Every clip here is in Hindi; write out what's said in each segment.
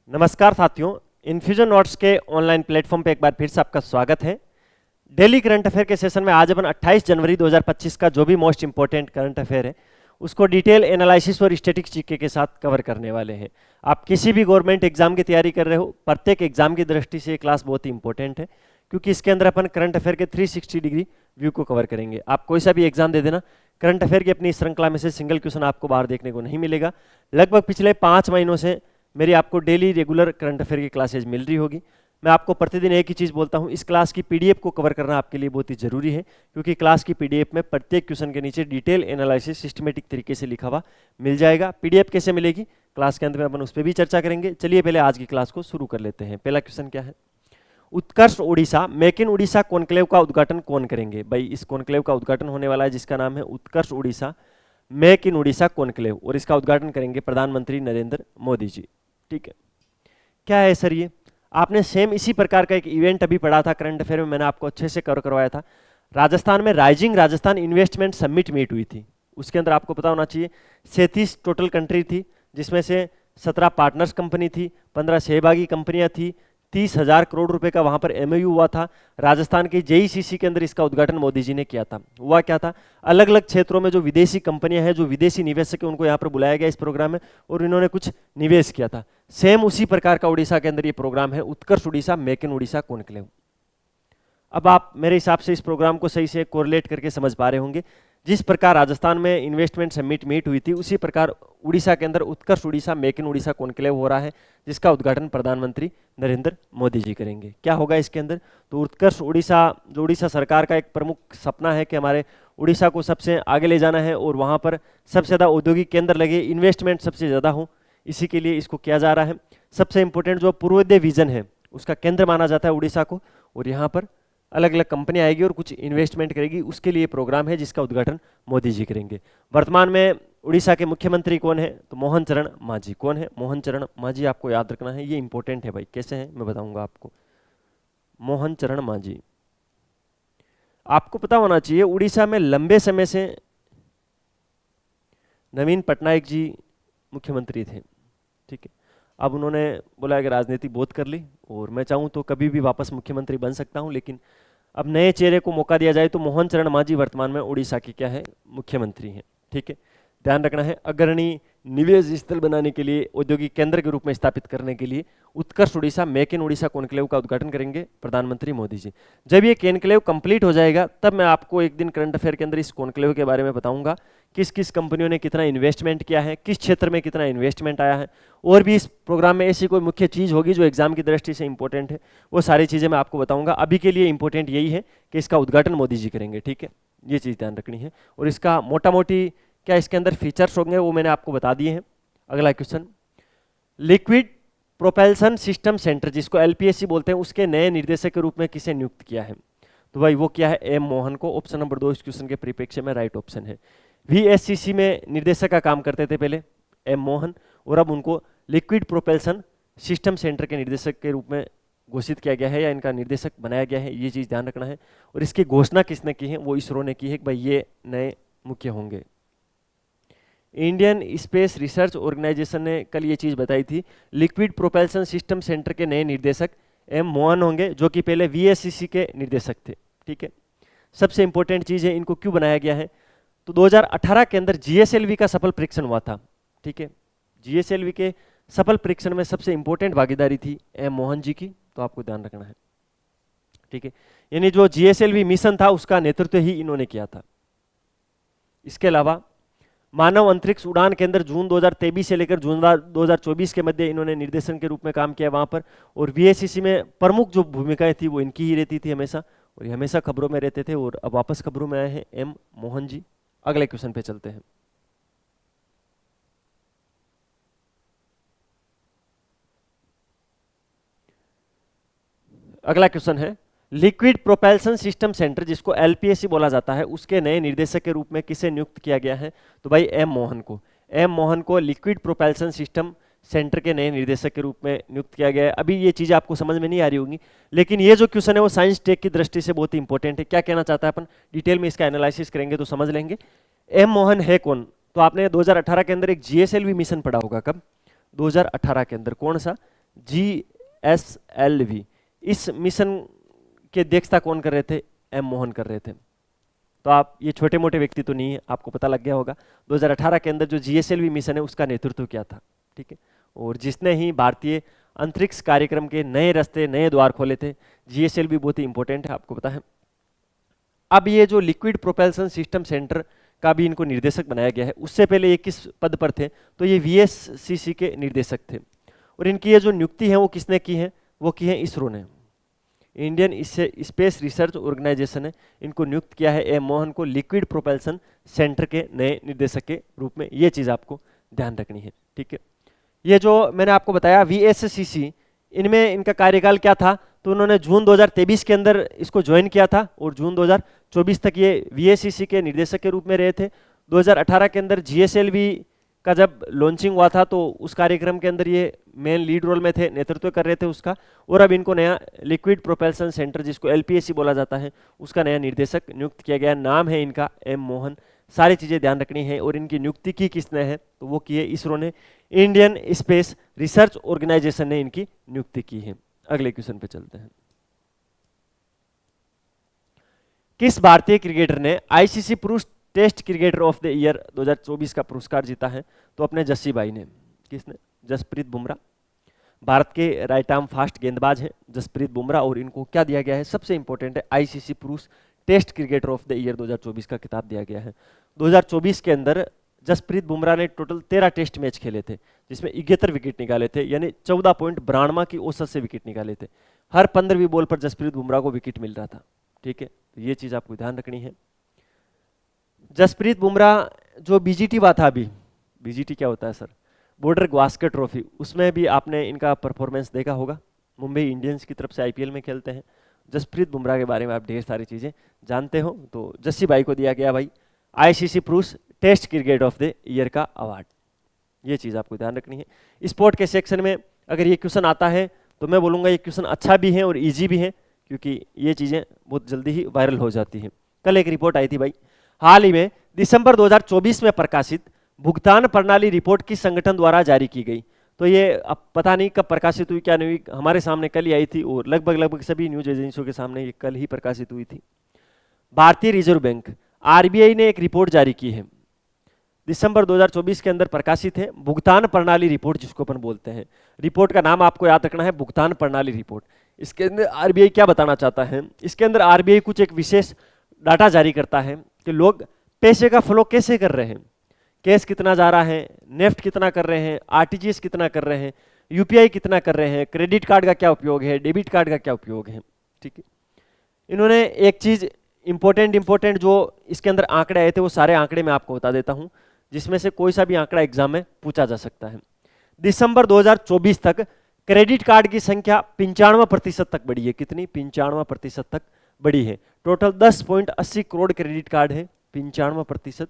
नमस्कार साथियों, इन्फ्यूजन नोट्स के ऑनलाइन प्लेटफॉर्म पे एक बार फिर से आपका स्वागत है। डेली करंट अफेयर के सेशन में आज अपन 28 जनवरी 2025 का जो भी मोस्ट इंपॉर्टेंट करंट अफेयर है उसको डिटेल एनालिसिस और स्टैटिक्स जीके के साथ कवर करने वाले हैं। आप किसी भी गवर्नमेंट एग्जाम की तैयारी कर रहे हो, प्रत्येक एग्जाम की दृष्टि से ये क्लास बहुत ही इंपॉर्टेंट है, क्योंकि इसके अंदर अपन करंट अफेयर के 360 डिग्री व्यू को कवर करेंगे। आप कोई सा भी एग्जाम दे देना, करंट अफेयर की अपनी श्रृंखला में से सिंगल क्वेश्चन आपको बाहर देखने को नहीं मिलेगा। लगभग पिछले 5 महीनों से मेरी आपको डेली रेगुलर करंट अफेयर की क्लासेज मिल रही होगी। मैं आपको प्रतिदिन एक ही चीज़ बोलता हूँ, इस क्लास की पीडीएफ को कवर करना आपके लिए बहुत ही जरूरी है, क्योंकि क्लास की पीडीएफ में प्रत्येक क्वेश्चन के नीचे डिटेल एनालिसिस सिस्टमेटिक तरीके से लिखा हुआ मिल जाएगा। पीडीएफ कैसे मिलेगी क्लास के अंत में अपन उस पर भी चर्चा करेंगे। चलिए पहले आज की क्लास को शुरू कर लेते हैं। पहला क्वेश्चन क्या है, Utkarsh Odisha make in Odisha conclave का उद्घाटन कौन करेंगे। भाई इस कॉन्क्लेव का उद्घाटन होने वाला है जिसका नाम है Utkarsh Odisha make in Odisha conclave, और इसका उद्घाटन करेंगे प्रधानमंत्री नरेंद्र मोदी जी। ठीक है, क्या है सर ये? आपने सेम इसी प्रकार का एक इवेंट अभी पढ़ा था करंट अफेयर में, मैंने आपको अच्छे से कवर करवाया था। राजस्थान में rising Rajasthan investment summit meet हुई थी। उसके अंदर आपको पता होना चाहिए 37 टोटल कंट्री थी, जिसमें से 17 पार्टनर्स कंपनी थी, 15 सहभागी कंपनियां थी, 30,000 करोड़ रुपए का वहां पर एमओयू हुआ था। राजस्थान के जेईसीसी के अंदर इसका उद्घाटन मोदी जी ने किया था। हुआ क्या था, अलग अलग क्षेत्रों में जो विदेशी कंपनियां हैं, जो विदेशी निवेशक है, उनको यहाँ पर बुलाया गया इस प्रोग्राम में और इन्होंने कुछ निवेश किया था। सेम उसी प्रकार का उड़ीसा के अंदर ये प्रोग्राम है, Utkarsh Odisha make in Odisha conclave. अब आप मेरे हिसाब से इस प्रोग्राम को सही से कोरिलेट करके समझ पा रहे होंगे। जिस प्रकार राजस्थान में इन्वेस्टमेंट समिट मीट हुई थी, उसी प्रकार उड़ीसा के अंदर Utkarsh Odisha make in Odisha conclave हो रहा है, जिसका उद्घाटन प्रधानमंत्री नरेंद्र मोदी जी करेंगे। क्या होगा इसके अंदर, तो उत्कर्ष उड़ीसा, जो उड़ीसा सरकार का एक प्रमुख सपना है कि हमारे उड़ीसा को सबसे आगे ले जाना है और वहाँ पर सबसे ज़्यादा औद्योगिक केंद्र लगे, इन्वेस्टमेंट सबसे ज़्यादा हो, इसी के लिए इसको किया जा रहा है। सबसे इंपॉर्टेंट जो पूर्वोदय विजन है उसका केंद्र माना जाता है उड़ीसा को, और यहाँ पर अलग अलग कंपनियां आएगी और कुछ इन्वेस्टमेंट करेगी, उसके लिए प्रोग्राम है जिसका उद्घाटन मोदी जी करेंगे। वर्तमान में उड़ीसा के मुख्यमंत्री कौन है, तो मोहन चरण मांझी। कौन है? मोहन चरण मांझी। आपको याद रखना है, ये इंपॉर्टेंट है भाई। कैसे हैं मैं बताऊंगा आपको। मोहन चरण मांझी। आपको पता होना चाहिए उड़ीसा में लंबे समय से नवीन पटनायक जी मुख्यमंत्री थे। ठीक है, अब उन्होंने बोला कि राजनीति बहुत कर ली और मैं चाहूँ तो कभी भी वापस मुख्यमंत्री बन सकता हूँ, लेकिन अब नए चेहरे को मौका दिया जाए, तो मोहन चरण मांझी वर्तमान में उड़ीसा के क्या है, मुख्यमंत्री हैं। ठीक है, ध्यान रखना है, अग्रणी निवेश स्थल बनाने के लिए, औद्योगिक केंद्र के रूप में स्थापित करने के लिए Utkarsh Odisha make in Odisha conclave का उद्घाटन करेंगे प्रधानमंत्री मोदी जी। जब ये कॉन्क्लेव कंप्लीट हो जाएगा तब मैं आपको एक दिन करंट अफेयर के अंदर इस कॉन्क्लेव के बारे में बताऊंगा, किस किस कंपनियों ने कितना इन्वेस्टमेंट किया है, किस क्षेत्र में कितना इन्वेस्टमेंट आया है, और भी इस प्रोग्राम में ऐसी कोई मुख्य चीज़ होगी जो एग्जाम की दृष्टि से इंपॉर्टेंट है, वो सारी चीज़ें मैं आपको बताऊंगा। अभी के लिए इंपॉर्टेंट यही है कि इसका उद्घाटन मोदी जी करेंगे। ठीक है, ये चीज़ ध्यान रखनी है। और इसका मोटा मोटी क्या इसके अंदर फीचर्स होंगे वो मैंने आपको बता दिए हैं। अगला question, liquid propulsion system centre, जिसको एलपीएससी बोलते हैं, उसके नए निर्देशक के रूप में किसे नियुक्त किया है, तो भाई वो क्या है, एम मोहन को। ऑप्शन नंबर 2 इस क्वेश्चन के परिप्रेक्ष्य में राइट ऑप्शन है। वीएससीसी में निर्देशक का काम करते थे पहले एम मोहन, और अब उनको लिक्विड प्रोपल्सन सिस्टम सेंटर के निर्देशक के रूप में घोषित किया गया है, या इनका निर्देशक बनाया गया है, ये चीज़ ध्यान रखना है। और इसकी घोषणा किसने की है, वो इसरो ने की है कि भाई ये नए मुख्य होंगे। इंडियन स्पेस रिसर्च ऑर्गेनाइजेशन ने कल ये चीज़ बताई थी, लिक्विड प्रोपल्सन सिस्टम सेंटर के नए निर्देशक एम मोहन होंगे, जो कि पहले वीएससीसी के निर्देशक थे। ठीक है, सबसे इंपॉर्टेंट चीज़ है, इनको क्यों बनाया गया है, तो 2018 के अंदर जीएसएलवी का सफल परीक्षण हुआ था। ठीक है, जीएसएलवी के सफल परीक्षण में सबसे इंपॉर्टेंट भागीदारी थी एम मोहन जी की, तो आपको ध्यान रखना है। ठीक है, यानी जो जीएसएलवी मिशन था उसका नेतृत्व ही इन्होंने किया था। इसके अलावा मानव अंतरिक्ष उड़ान केंद्र जून 2023 से लेकर जून 2024 के मध्य इन्होंने निर्देशन के रूप में काम किया वहां पर, और वीएससीसी में प्रमुख जो भूमिकाएं थी वो इनकी ही रहती थी हमेशा, और ये हमेशा खबरों में रहते थे, और अब वापस खबरों में आए हैं एम मोहन जी। अगले क्वेश्चन पे चलते हैं। अगला क्वेश्चन है, लिक्विड प्रोपल्सन सिस्टम सेंटर, जिसको एलपीएससी बोला जाता है, उसके नए निर्देशक के रूप में किसे नियुक्त किया गया है, तो भाई एम मोहन को। एम मोहन को लिक्विड प्रोपल्सन सिस्टम सेंटर के नए निर्देशक के रूप में नियुक्त किया गया है। अभी ये चीज़ें आपको समझ में नहीं आ रही होंगी, लेकिन ये जो क्वेश्चन है वो साइंस टेक की दृष्टि से बहुत ही इंपॉर्टेंट है। क्या कहना चाहता है अपन, डिटेल में इसका एनालिसिस करेंगे तो समझ लेंगे। एम मोहन है कौन, तो आपने 2018 के अंदर एक जीएसएलवी मिशन पढ़ा होगा। कब? 2018 के अंदर। कौन सा? GSLV। इस मिशन की अध्यक्षता कौन कर रहे थे? एम मोहन कर रहे थे। तो आप ये छोटे मोटे व्यक्ति तो नहीं है, आपको पता लग गया होगा। 2018 के अंदर जो GSLV मिशन है उसका नेतृत्व किया था, ठीक है, और जिसने ही भारतीय अंतरिक्ष कार्यक्रम के नए रास्ते, नए द्वार खोले थे। GSLV बहुत ही इंपॉर्टेंट है, आपको पता है। अब ये जो लिक्विड प्रोपल्सन सिस्टम सेंटर का भी इनको निर्देशक बनाया गया है, उससे पहले ये किस पद पर थे? तो ये VSCC के निर्देशक थे। और इनकी ये जो नियुक्ति है वो किसने की है? वो की है इसरो ने, इंडियन स्पेस रिसर्च ऑर्गेनाइजेशन ने इनको नियुक्त किया है, एम मोहन को, लिक्विड प्रोपल्सन सेंटर के नए निर्देशक के रूप में। ये चीज़ आपको ध्यान रखनी है, ठीक है। ये जो मैंने आपको बताया VSCC, इनमें इनका कार्यकाल क्या था? तो उन्होंने जून 2023 के अंदर इसको ज्वाइन किया था और जून 2024 तक ये VSCC के निर्देशक के रूप में रहे थे। 2018 के अंदर GSLV का जब लॉन्चिंग हुआ था तो उस कार्यक्रम के अंदर ये मेन लीड रोल में थे, नेतृत्व कर रहे थे उसका। और अब इनको नया लिक्विड प्रोपल्सन सेंटर, जिसको LPSC बोला जाता है, उसका नया निर्देशक नियुक्त किया गया। नाम है इनका एम मोहन। सारी चीज़ें ध्यान रखनी है। और इनकी नियुक्ति की किसने है? तो वो की है इसरो ने, इंडियन स्पेस रिसर्च ऑर्गेनाइजेशन ने इनकी नियुक्ति की है। अगले क्वेश्चन पे चलते हैं। किस भारतीय क्रिकेटर ने ICC पुरुष test cricketer of the year 2024 का पुरस्कार जीता है? तो अपने जस्सी भाई ने। किसने? जसप्रीत बुमराह। भारत के राइट आर्म फास्ट गेंदबाज हैं जसप्रीत बुमराह, और इनको क्या दिया गया है? सबसे इंपॉर्टेंट है, ICC पुरुष test cricketer of the year 2024 का खिताब दिया गया है। 2024 के अंदर जसप्रीत बुमराह ने टोटल 13 टेस्ट मैच खेले थे, जिसमें 71 विकेट निकाले थे, यानी 14.92 की औसत से विकेट निकाले थे। हर 15वीं बॉल पर जसप्रीत बुमराह को विकेट मिल रहा था, ठीक है। तो ये चीज़ आपको ध्यान रखनी है। जसप्रीत बुमराह जो BGT हुआ था अभी, BGT क्या होता है सर? बॉर्डर गावस्कर ट्रॉफी, उसमें भी आपने इनका परफॉर्मेंस देखा होगा। मुंबई इंडियंस की तरफ से IPL में खेलते हैं। जसप्रीत बुमराह के बारे में आप ढेर सारी चीज़ें जानते हो। तो जस्सी भाई को दिया गया भाई ICC पुरुष test cricket of the year का अवार्ड। ये चीज़ आपको ध्यान रखनी है। स्पोर्ट के सेक्शन में अगर ये क्वेश्चन आता है तो मैं बोलूँगा ये क्वेश्चन अच्छा भी है और ईजी भी है, क्योंकि ये चीज़ें बहुत जल्दी ही वायरल हो जाती हैं। कल एक रिपोर्ट आई थी भाई, हाल ही में दिसंबर 2024 में प्रकाशित भुगतान प्रणाली रिपोर्ट किस संगठन द्वारा जारी की गई? तो ये अब पता नहीं कब प्रकाशित हुई, क्या नहीं हुई, हमारे सामने कल ही आई थी और लगभग सभी न्यूज एजेंसियों के सामने ये कल ही प्रकाशित हुई थी। भारतीय रिजर्व बैंक RBI ने एक रिपोर्ट जारी की है, दिसंबर 2024 के अंदर प्रकाशित है, भुगतान प्रणाली रिपोर्ट जिसको अपन बोलते हैं। रिपोर्ट का नाम आपको याद रखना है, भुगतान प्रणाली रिपोर्ट। इसके अंदर RBI क्या बताना चाहता है? इसके अंदर RBI कुछ एक विशेष डाटा जारी करता है कि लोग पैसे का फ्लो कैसे कर रहे हैं, कैश कितना जा रहा है, नेफ्ट कितना कर रहे हैं, RTGS कितना कर रहे हैं, UPI कितना कर रहे हैं, क्रेडिट कार्ड का क्या उपयोग है, डेबिट कार्ड का क्या उपयोग है, ठीक है। इन्होंने एक चीज इंपॉर्टेंट जो इसके अंदर आंकड़े आए थे वो सारे आंकड़े मैं आपको बता देता हूं, जिसमें से कोई सा भी आंकड़ा एग्जाम में पूछा जा सकता है। दिसंबर 2024 तक क्रेडिट कार्ड की संख्या 95% तक बढ़ी है। कितनी? 95% तक बढ़ी है। टोटल 10.80 करोड़ क्रेडिट कार्ड है, 95%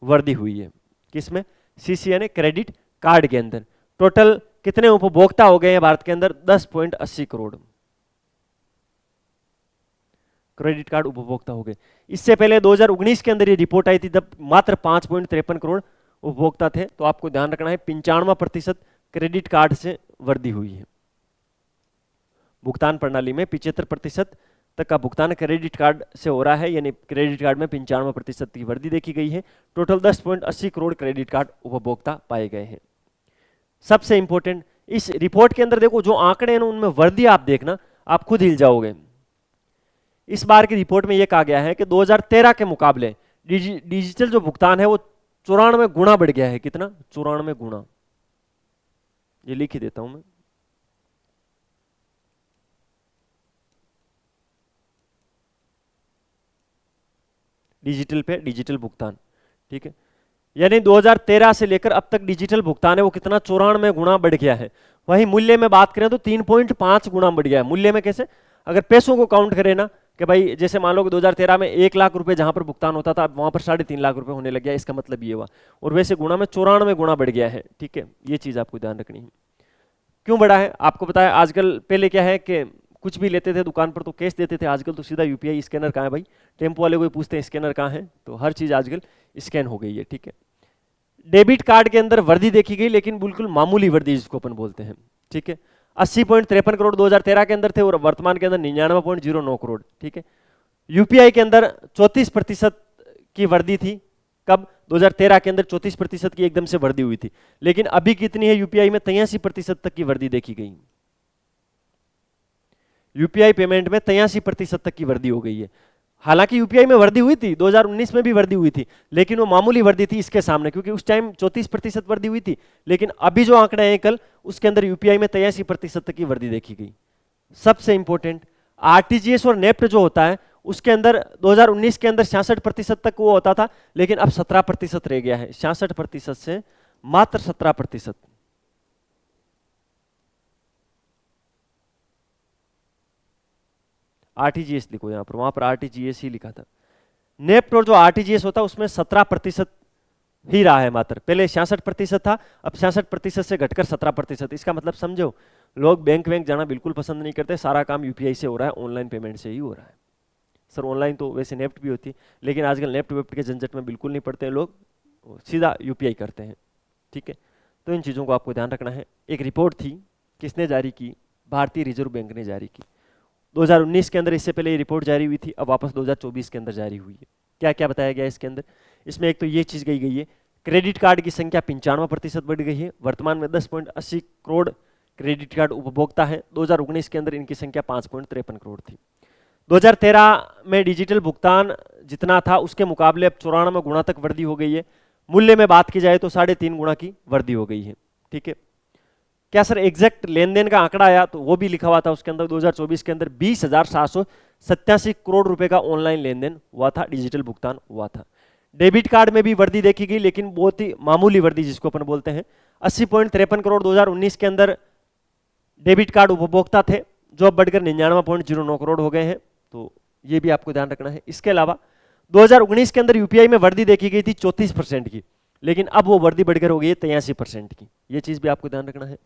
वृद्धि हुई है। किसमें? CC यानी क्रेडिट कार्ड के अंदर। टोटल कितने उपभोक्ता हो गए हैं भारत के अंदर? 10.80 करोड़ क्रेडिट कार्ड उपभोक्ता हो गए। इससे पहले 2019 के अंदर ये रिपोर्ट आई थी, तब मात्र 5.53 करोड़ उपभोक्ता थे। तो आपको ध्यान रखना है 95% क्रेडिट कार्ड से वृद्धि हुई है। भुगतान प्रणाली में 75% तक का भुगतान क्रेडिट कार्ड से हो रहा है, यानी क्रेडिट कार्ड में 95% की वृद्धि देखी गई है। टोटल 10.80 करोड़ क्रेडिट कार्ड उपभोक्ता पाए गए हैं। सबसे इंपॉर्टेंट इस रिपोर्ट के अंदर देखो जो आंकड़े हैं उनमें वृद्धि आप देखना, आप खुद हिल जाओगे। इस बार की रिपोर्ट में यह कहा गया है कि 2013 के मुकाबले डिजिटल जो भुगतान है वो 94 गुना बढ़ गया है। कितना? 94 गुना। ये लिख ही देता हूं मैं। डिजिटल पे डिजिटल भुगतान, ठीक है। यानी 2013 से लेकर अब तक डिजिटल भुगतान है वो कितना? 94 गुना बढ़ गया है। वहीं मूल्य में बात करें तो 3.5 गुना बढ़ गया है। मूल्य में कैसे? अगर पैसों को काउंट करें ना, कि भाई जैसे मान लो कि 2013 में 1 लाख रुपए जहां पर भुगतान होता था, अब वहां पर 3.5 लाख रुपए होने लग गया। इसका मतलब ये हुआ, और वैसे गुणा में 94 गुना बढ़ गया है, ठीक है। ये चीज आपको ध्यान रखनी है। क्यों बढ़ा है आपको पता है? आजकल पहले क्या है कि कुछ भी लेते थे दुकान पर तो कैश देते थे, आजकल तो सीधा UPI स्कैनर कहाँ है भाई? टेम्पो वाले को पूछते हैं स्कैनर कहाँ है, तो हर चीज आजकल स्कैन हो गई है, ठीक है। डेबिट कार्ड के अंदर वर्दी देखी गई, लेकिन बिल्कुल मामूली वर्दी जिसको अपन बोलते हैं, ठीक है। 80.53 करोड़ 2013 के अंदर थे और वर्तमान के अंदर 99.09 करोड़, ठीक है। यूपीआई के अंदर 34% की वर्दी थी, कब? 2013 के अंदर 34% की एकदम से वर्दी हुई थी, लेकिन अभी कितनी है यूपीआई में? 83% तक की वर्दी देखी गई। यूपीआई पेमेंट में 83% तक की वर्दी हो गई है। हालांकि यूपीआई में वर्दी हुई थी, 2019 में भी वर्दी हुई थी, लेकिन वो मामूली वर्दी थी इसके सामने, क्योंकि उस टाइम 34% वर्दी हुई थी। लेकिन अभी जो आंकड़े हैं कल, उसके अंदर यूपीआई में 83% तक की वर्दी देखी गई। सबसे इंपॉर्टेंट, आरटीजीएस और नेफ्ट जो होता है उसके अंदर 2019 के अंदर 66% तक वो होता था, लेकिन अब 17% रह गया है। 66% से मात्र 17%। आरटीजीएस लिखो यहां पर, वहां पर आरटीजीएस ही लिखा था। नेफ्ट और जो आरटीजीएस होता है उसमें 17% ही रहा है मात्र। पहले 66% था, अब 66% से घटकर 17%। इसका मतलब समझो, लोग बैंक वैंक जाना बिल्कुल पसंद नहीं करते, सारा काम यूपीआई से हो रहा है, ऑनलाइन पेमेंट से ही हो रहा है। सर ऑनलाइन तो वैसे नेफ्ट भी होती है, लेकिन आजकल नेफ्ट वेफ्ट के झंझट में बिल्कुल नहीं पड़ते हैं लोग, सीधा यूपीआई करते हैं, ठीक है। तो इन चीज़ों को आपको ध्यान रखना है। एक रिपोर्ट थी, किसने जारी की? भारतीय रिजर्व बैंक ने जारी की 2019 के अंदर। इससे पहले ये रिपोर्ट जारी हुई थी, अब वापस 2024 के अंदर जारी हुई है। क्या क्या बताया गया इसके अंदर? इसमें एक तो ये चीज़ गई गई है, क्रेडिट कार्ड की संख्या 95% बढ़ गई है। वर्तमान में 10.80 करोड़ क्रेडिट कार्ड उपभोक्ता है। 2019 के अंदर इनकी संख्या 5.53 करोड़ थी। 2013 में डिजिटल भुगतान जितना था उसके मुकाबले अब 94 गुना तक वृद्धि हो गई है। मूल्य में बात की जाए तो 3.5 गुना की वृद्धि हो गई है, ठीक है। क्या सर एग्जैक्ट लेन देन का आंकड़ा आया? तो वो भी लिखा हुआ था उसके अंदर। 2024 के अंदर 20,787 करोड़ रुपए का ऑनलाइन लेन देन हुआ था, डिजिटल भुगतान हुआ था। डेबिट कार्ड में भी वृद्धि देखी गई, लेकिन बहुत ही मामूली वृद्धि जिसको अपन बोलते हैं। 80.53 करोड़ 2019 के अंदर डेबिट कार्ड उपभोक्ता थे, जो अब बढ़कर 99.09 करोड़ हो गए हैं। तो ये भी आपको ध्यान रखना है। इसके अलावा 2019 के अंदर यूपीआई में वृद्धि देखी गई थी 34% की, लेकिन अब वो वृद्धि बढ़कर हो गई है 83% की। ये चीज भी आपको ध्यान रखना है।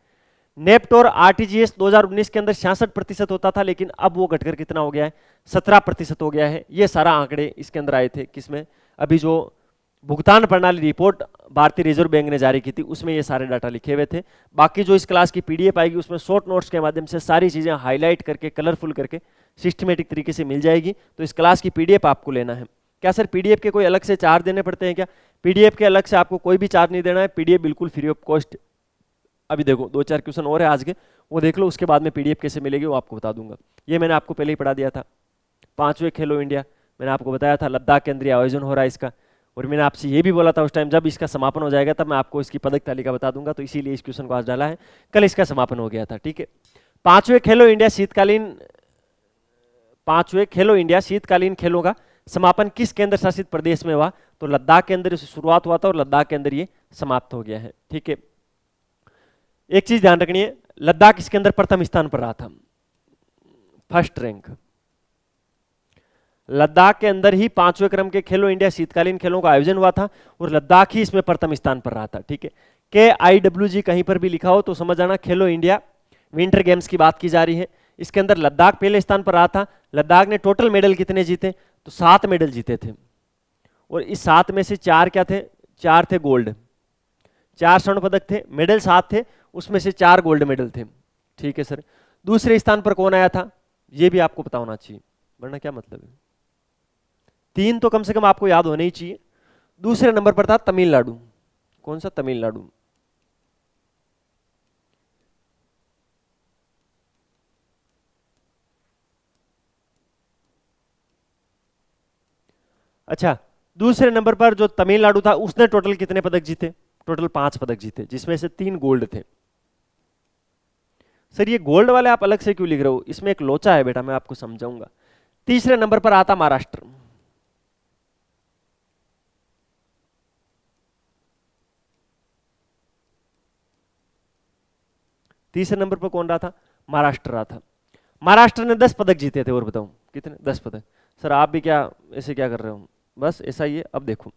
नेफ्ट और आरटीजीएस 2019 के अंदर 66% होता था, लेकिन अब वो घटकर कितना हो गया है? 17% हो गया है। ये सारा आंकड़े इसके अंदर आए थे, किसमें? अभी जो भुगतान प्रणाली रिपोर्ट भारतीय रिजर्व बैंक ने जारी की थी, उसमें ये सारे डाटा लिखे हुए थे। बाकी जो इस क्लास की पीडीएफ आएगी उसमें शॉर्ट नोट्स के माध्यम से सारी चीजें हाईलाइट करके, कलरफुल करके, सिस्टमेटिक तरीके से मिल जाएगी। तो इस क्लास की पीडीएफ आपको लेना है। क्या सर पीडीएफ के कोई अलग से चार्ज देने पड़ते हैं क्या? पीडीएफ के अलग से आपको कोई भी चार्ज नहीं देना है, पीडीएफ बिल्कुल फ्री ऑफ कॉस्ट। अभी देखो 2-4 क्वेश्चन और है आज के, वो देख लो, उसके बाद में पीडीएफ कैसे मिलेगी वो आपको बता दूंगा। ये मैंने आपको पहले ही पढ़ा दिया था। 5वें खेलो इंडिया, मैंने आपको बताया था लद्दाख के अंदर आयोजन हो रहा है इसका, और मैंने आपसे ये भी बोला था उस टाइम जब इसका समापन हो जाएगा तब मैं आपको इसकी पदक तालिका बता दूंगा। तो इसीलिए इस क्वेश्चन को आज डाला है, कल इसका समापन हो गया था, ठीक है। 5वें खेलो इंडिया शीतकालीन खेलों का समापन किस केंद्र शासित प्रदेश में हुआ? तो लद्दाख के अंदर इसकी शुरुआत हुआ था और लद्दाख के अंदर ये समाप्त हो गया है, ठीक है। एक चीज ध्यान रखनी है, लद्दाख इसके अंदर प्रथम स्थान पर रहा था, फर्स्ट रैंक। लद्दाख के अंदर ही 5वें क्रम के खेलो इंडिया शीतकालीन खेलों का आयोजन हुआ था और लद्दाख ही इसमें प्रथम स्थान पर रहा था, ठीक है। KIWG कहीं पर भी लिखा हो तो समझ आना खेलो इंडिया विंटर गेम्स की बात की जा रही है। इसके अंदर लद्दाख पहले स्थान पर रहा था। लद्दाख ने टोटल मेडल कितने जीते? तो 7 मेडल जीते थे, और इस 7 में से 4 क्या थे? 4 थे गोल्ड, 4 स्वर्ण पदक थे, मेडल 7 थे, उसमें से 4 गोल्ड मेडल थे, ठीक है सर। दूसरे स्थान पर कौन आया था? ये भी आपको पता होना चाहिए, वरना क्या मतलब है। 3 तो कम से कम आपको याद होने ही चाहिए। दूसरे नंबर पर था तमिलनाडु। कौन सा? तमिलनाडु। अच्छा, दूसरे नंबर पर जो तमिलनाडु था उसने टोटल कितने पदक जीते? टोटल 5 पदक जीते, जिसमें से 3 गोल्ड थे। सर ये गोल्ड वाले आप अलग से क्यों लिख रहे हो? इसमें एक लोचा है बेटा, मैं आपको समझाऊंगा। तीसरे नंबर पर आता महाराष्ट्र। तीसरे नंबर पर कौन रहा था? महाराष्ट्र रहा था। महाराष्ट्र ने 10 पदक जीते थे, और बताऊं कितने? 10 पदक। सर आप भी क्या ऐसे क्या कर रहे हो? बस ऐसा ही है। अब देखो,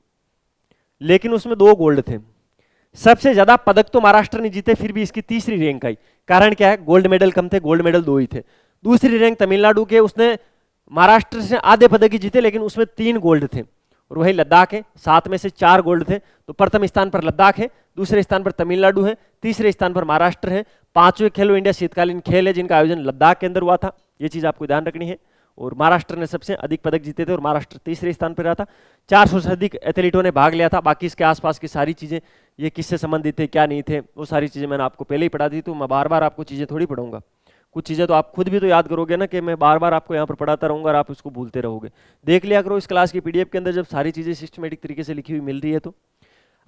लेकिन उसमें 2 गोल्ड थे। सबसे ज्यादा पदक तो महाराष्ट्र ने जीते, फिर भी इसकी तीसरी रैंक आई। कारण क्या है? गोल्ड मेडल कम थे, गोल्ड मेडल 2 ही थे। दूसरी रैंक तमिलनाडु के, उसने महाराष्ट्र से आधे पदक ही जीते, लेकिन उसमें 3 गोल्ड थे। और वही लद्दाख है। 7 में से 4 गोल्ड थे, तो प्रथम स्थान पर लद्दाख है, दूसरे स्थान पर तमिलनाडु है, तीसरे स्थान पर महाराष्ट्र है। 5वें खेलो इंडिया शीतकालीन खेल है जिनका आयोजन लद्दाख के अंदर हुआ था, ये चीज आपको ध्यान रखनी है। और महाराष्ट्र ने सबसे अधिक पदक जीते थे और महाराष्ट्र तीसरे स्थान पर रहा था। 400 से अधिक एथलीटों ने भाग लिया था। बाकी इसके आसपास की सारी चीजें, ये किससे संबंधित थे क्या नहीं थे, वो सारी चीजें मैंने आपको पहले ही पढ़ा दी, तो मैं बार बार आपको चीजें थोड़ी पढ़ाऊंगा। कुछ चीजें तो आप खुद भी तो याद करोगे ना, कि मैं बार बार आपको यहाँ पर पढ़ाता रहूंगा और आप इसको भूलते रहोगे। देख लिया करो इस क्लास की पीडीएफ के अंदर जब सारी चीजें सिस्टमेटिक तरीके से लिखी हुई मिल रही है। तो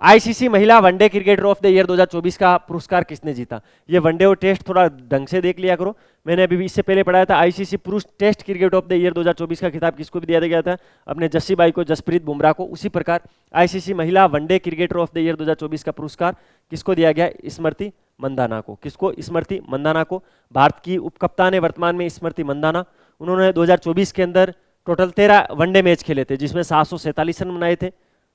आईसीसी महिला one day cricketer of the year 2024 का पुरस्कार किसने जीता? ये वनडे और टेस्ट थोड़ा ढंग से देख लिया करो। मैंने अभी भी इससे पहले पढ़ाया था आईसीसी पुरुष test cricket of the year 2024 का खिताब किसको भी दिया गया था? अपने जस्सीबाई को, जसप्रीत बुमराह को। उसी प्रकार आईसीसी महिला one day cricketer of the year 2024 का पुरस्कार किसको दिया गया? स्मृति मंदाना को। किसको? स्मृति मंदाना को। भारत की उपकप्तान है वर्तमान में स्मृति मंदाना। उन्होंने 2024 के अंदर टोटल 13 वनडे मैच खेले थे, जिसमें 747 रन बनाए थे,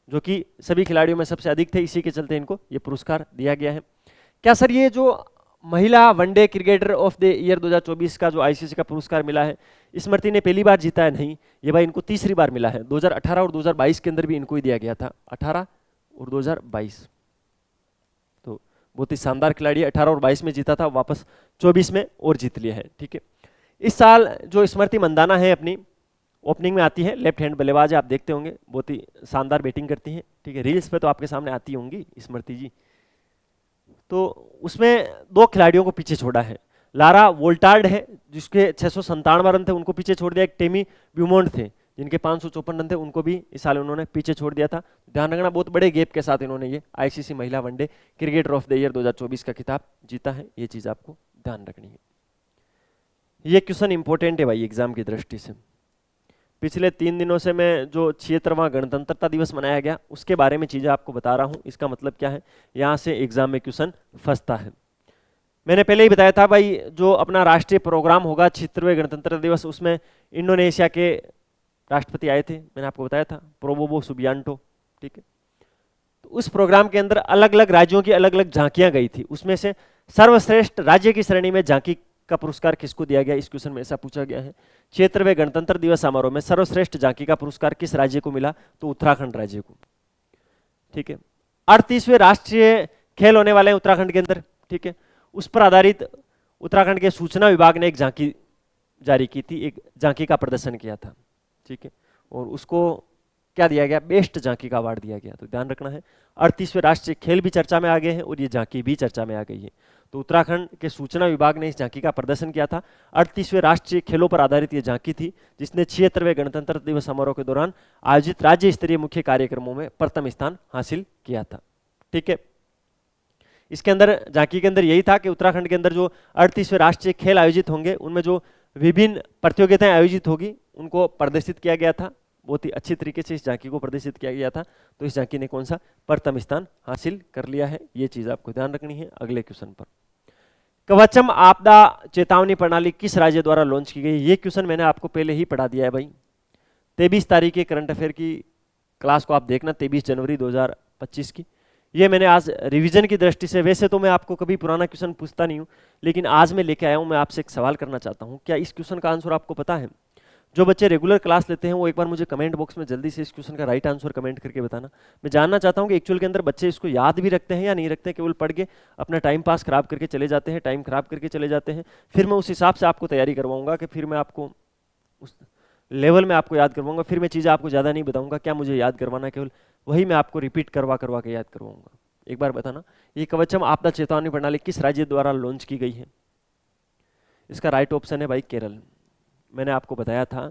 जो कि सभी खिलाड़ियों में सबसे अधिक थे। इसी के चलते इनको ये पुरस्कार दिया गया है। क्या सर ये जो महिला one day cricketer of the year 2024 का जो आईसीसी का पुरस्कार मिला है, स्मृति ने पहली बार जीता है? नहीं, ये भाई इनको तीसरी बार मिला है। 2018 और 2022 के अंदर भी इनको ही दिया गया था, 18 और 2022। तो बहुत ही शानदार खिलाड़ी है, 18 और 22 में जीता था, वापस 24 में और जीत लिया है। ठीक है, इस साल जो स्मृति मंदाना है अपनी ओपनिंग में आती है, लेफ्ट हैंड बल्लेबाज है, आप देखते होंगे बहुत ही शानदार बैटिंग करती हैं। ठीक है, रील्स पे तो आपके सामने आती होंगी स्मृति जी। तो उसमें 2 खिलाड़ियों को पीछे छोड़ा है। लारा वोल्टार्ड है जिसके 697 रन थे, उनको पीछे छोड़ दिया। एक टेमी ब्यूमोंट थे जिनके 554 रन थे, उनको भी इस साल उन्होंने पीछे छोड़ दिया था। ध्यान रखना, बहुत बड़े गैप के साथ इन्होंने ये आईसीसी महिला one day cricketer of the year 2024 का खिताब जीता है, ये चीज आपको ध्यान रखनी है। ये क्वेश्चन इंपॉर्टेंट है भाई एग्जाम की दृष्टि से। पिछले 3 दिनों से मैं जो 76वां गणतंत्रता दिवस मनाया गया उसके बारे में चीजें आपको बता रहा हूं। इसका मतलब क्या है, यहां से एग्जाम में क्वेश्चन फंसता है। मैंने पहले ही बताया था भाई, जो अपना राष्ट्रीय प्रोग्राम होगा 76वें गणतंत्र दिवस, उसमें इंडोनेशिया के राष्ट्रपति आए थे, मैंने आपको बताया था, प्रोबोवो सुबियांटो। ठीक है, तो उस प्रोग्राम के अंदर अलग अलग राज्यों की अलग अलग झांकियां गई थी। उसमें से सर्वश्रेष्ठ राज्य की श्रेणी में झांकी का पुरस्कार किसको दिया गया? इस क्वेश्चन में ऐसा पूछा गया है। 76वें गणतंत्र दिवस समारोह में सर्वश्रेष्ठ झांकी का पुरस्कार किस राज्य को मिला? तो उत्तराखंड राज्य को। ठीक है, 38वें राष्ट्रीय खेल होने वाले हैं उत्तराखंड के अंदर। ठीक है, उस पर आधारित उत्तराखंड के सूचना विभाग ने एक झांकी जारी की थी, एक झांकी का प्रदर्शन किया था। ठीक है, और उसको क्या दिया गया? बेस्ट झांकी का अवार्ड दिया गया। तो ध्यान रखना है, 38वें राष्ट्रीय खेल भी चर्चा में आ गए हैं और ये झांकी भी चर्चा में आ गई है। तो उत्तराखंड के सूचना विभाग ने इस झांकी का प्रदर्शन किया था। 38वें राष्ट्रीय खेलों पर आधारित ये झांकी थी, जिसने 76वें गणतंत्र दिवस समारोह के दौरान आयोजित राज्य स्तरीय मुख्य कार्यक्रमों में प्रथम स्थान हासिल किया था। ठीक है, इसके अंदर झांकी के अंदर यही था कि उत्तराखंड के अंदर जो 38वें राष्ट्रीय खेल आयोजित होंगे, उनमें जो विभिन्न प्रतियोगिताएं आयोजित होगी उनको प्रदर्शित किया गया था। बहुत ही अच्छी तरीके से इस झांकी को प्रदर्शित किया गया था। तो इस झांकी ने कौन सा? प्रथम स्थान हासिल कर लिया है। ये चीज आपको ध्यान रखनी है। अगले क्वेश्चन पर, कवचम आपदा चेतावनी प्रणाली किस राज्य द्वारा लॉन्च की गई? ये क्वेश्चन मैंने आपको पहले ही पढ़ा दिया है भाई। 23 तारीख के करंट अफेयर की क्लास को आप देखना, 23 जनवरी 2025 की। ये मैंने आज रिवीजन की दृष्टि से, वैसे तो मैं आपको कभी पुराना क्वेश्चन पूछता नहीं हूँ, लेकिन आज मैं लेके आया हूँ। मैं आपसे एक सवाल करना चाहता हूँ, क्या इस क्वेश्चन का आंसर आपको पता है? जो बच्चे रेगुलर क्लास लेते हैं वो एक बार मुझे कमेंट बॉक्स में जल्दी से इस क्वेश्चन का राइट आंसर कमेंट करके बताना। मैं जानना चाहता हूं कि एक्चुअल के अंदर बच्चे इसको याद भी रखते हैं या नहीं रखते हैं, केवल पढ़ के अपना टाइम पास खराब करके चले जाते हैं, टाइम खराब करके चले जाते हैं। फिर मैं उस हिसाब से आपको तैयारी करवाऊंगा कि फिर मैं आपको उस लेवल में आपको याद करवाऊंगा। फिर मैं चीज़ें आपको ज़्यादा नहीं बताऊंगा, क्या मुझे याद करवाना, केवल वही मैं आपको रिपीट करवा करवा के याद करवाऊंगा। एक बार बताना, ये कवचम आपदा चेतावनी प्रणाली किस राज्य द्वारा लॉन्च की गई है? इसका राइट ऑप्शन है भाई केरल। मैंने आपको बताया था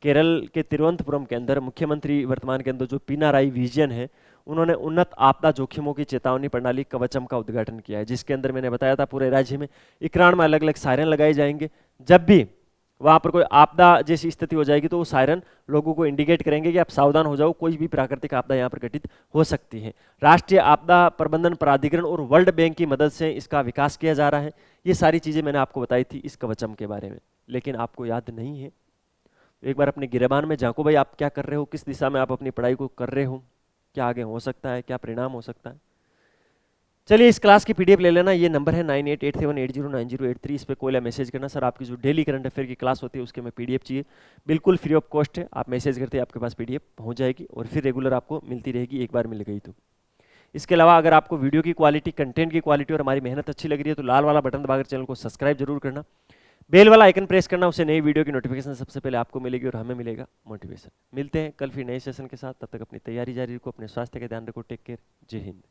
केरल के तिरुवनंतपुरम के अंदर मुख्यमंत्री वर्तमान के अंदर जो पिनाराई विजयन है, उन्होंने उन्नत आपदा जोखिमों की चेतावनी प्रणाली कवचम का उद्घाटन किया है, जिसके अंदर मैंने बताया था पूरे राज्य में 91 में अलग अलग सायरन लगाए जाएंगे। जब भी वहां पर कोई आपदा जैसी स्थिति हो जाएगी तो वो सायरन लोगों को इंडिकेट करेंगे कि आप सावधान हो जाओ, कोई भी प्राकृतिक आपदा यहाँ पर घटित हो सकती है। राष्ट्रीय आपदा प्रबंधन प्राधिकरण और वर्ल्ड बैंक की मदद से इसका विकास किया जा रहा है। ये सारी चीजें मैंने आपको बताई थी इस कवचम के बारे में, लेकिन आपको याद नहीं है। एक बार अपने गिरेबान में झांको भाई, आप क्या कर रहे हो, किस दिशा में आप अपनी पढ़ाई को कर रहे हो, क्या आगे हो सकता है, क्या परिणाम हो सकता है। चलिए इस क्लास की पीडीएफ ले लेना, ये नंबर है 9887809083, इस पे कॉल या मैसेज करना। सर आपकी जो डेली करंट अफेयर की क्लास होती है उसके में पीडीएफ चाहिए, बिल्कुल फ्री ऑफ कॉस्ट है। आप मैसेज करते हैं आपके पास पीडीएफ पहुंच जाएगी और फिर रेगुलर आपको मिलती रहेगी, एक बार मिल गई तो। इसके अलावा अगर आपको वीडियो की क्वालिटी, कंटेंट की क्वालिटी और हमारी मेहनत अच्छी लग रही है तो लाल वाला बटन दबाकर चैनल को सब्सक्राइब जरूर करना, बेल वाला आइकन प्रेस करना, उससे नई वीडियो की नोटिफिकेशन सबसे पहले आपको मिलेगी और हमें मिलेगा मोटिवेशन। मिलते हैं कल फिर नए सेशन के साथ, तब तक अपनी तैयारी जारी रखो, अपने स्वास्थ्य का ध्यान रखो, टेक केयर, जय हिंद।